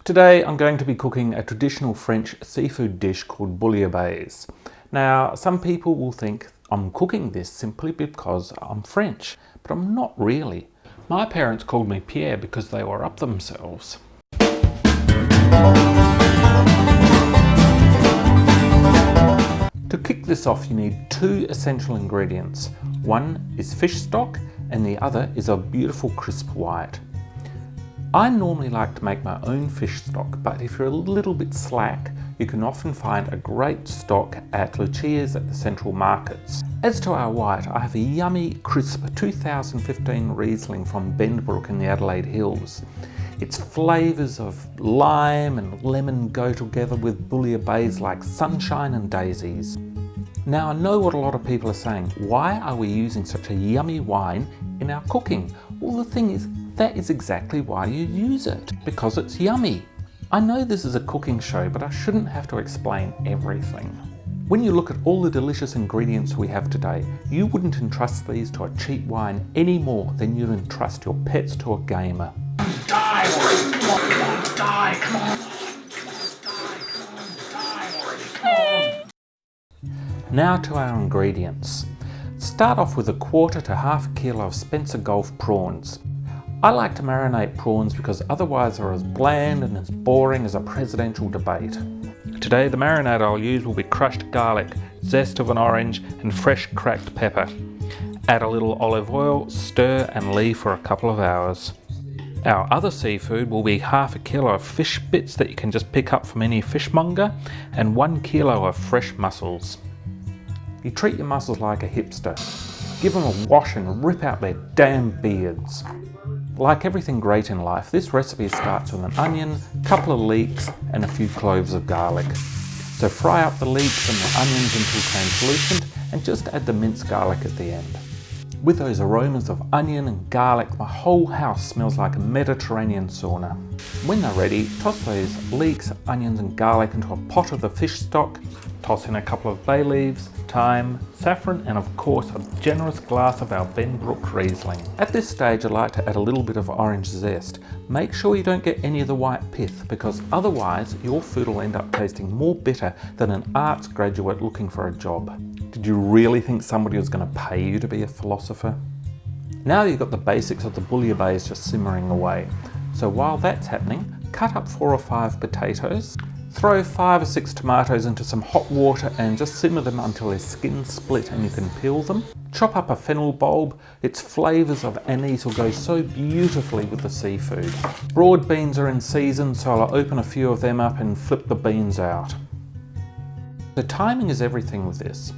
Today I'm going to be cooking a traditional French seafood dish called Bouillabaisse. Now some people will think I'm cooking this simply because I'm French, but I'm not really. My parents called me Pierre because they were up themselves. To kick this off you need two essential ingredients. One is fish stock and the other is a beautiful crisp white. I normally like to make my own fish stock, but if you're a little bit slack, you can often find a great stock at Lucia's at the central markets. As to our white, I have a yummy, crisp 2015 Riesling from Bendbrook in the Adelaide Hills. Its flavours of lime and lemon go together with bouillabaisse like sunshine and daisies. Now I know what a lot of people are saying. Why are we using such a yummy wine in our cooking? Well, the thing is, that is exactly why you use it, because it's yummy. I know this is a cooking show, but I shouldn't have to explain everything. When you look at all the delicious ingredients we have today, you wouldn't entrust these to a cheap wine any more than you'd entrust your pets to a gamer. Die already, come on, die, come on. Now to our ingredients. Start off with 1/4 to 1/2 kilo of Spencer Gulf prawns. I like to marinate prawns because otherwise they're as bland and as boring as a presidential debate. Today the marinade I'll use will be crushed garlic, zest of an orange and fresh cracked pepper. Add a little olive oil, stir and leave for a couple of hours. Our other seafood will be 1/2 kilo of fish bits that you can just pick up from any fishmonger and 1 kilo of fresh mussels. You treat your mussels like a hipster. Give them a wash and rip out their damn beards. Like everything great in life, this recipe starts with an onion, couple of leeks and a few cloves of garlic. So fry up the leeks and the onions until translucent and just add the minced garlic at the end. With those aromas of onion and garlic, my whole house smells like a Mediterranean sauna. When they're ready, toss those leeks, onions and garlic into a pot of the fish stock. Toss in a couple of bay leaves, thyme, saffron and of course a generous glass of our Bendbrook Riesling. At this stage I like to add a little bit of orange zest. Make sure you don't get any of the white pith because otherwise your food will end up tasting more bitter than an arts graduate looking for a job. Did you really think somebody was going to pay you to be a philosopher? Now you've got the basics of the bouillabaisse just simmering away. So while that's happening, cut up 4 or 5 potatoes. Throw 5 or 6 tomatoes into some hot water and just simmer them until their skin split and you can peel them. Chop up a fennel bulb. Its flavours of anise will go so beautifully with the seafood. Broad beans are in season, so I'll open a few of them up and flip the beans out. The timing is everything with this.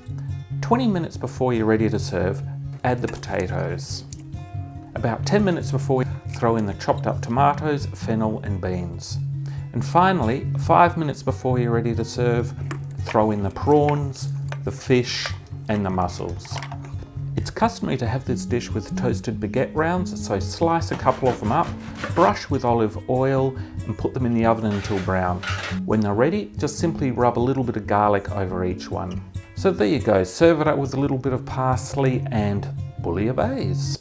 20 minutes before you're ready to serve, add the potatoes. About 10 minutes before, throw in the chopped up tomatoes, fennel and beans. And finally, 5 minutes before you're ready to serve, throw in the prawns, the fish and the mussels. It's customary to have this dish with toasted baguette rounds, so slice a couple of them up, brush with olive oil and put them in the oven until brown. When they're ready, just simply rub a little bit of garlic over each one. So there you go, serve it up with a little bit of parsley and bouillabaisse.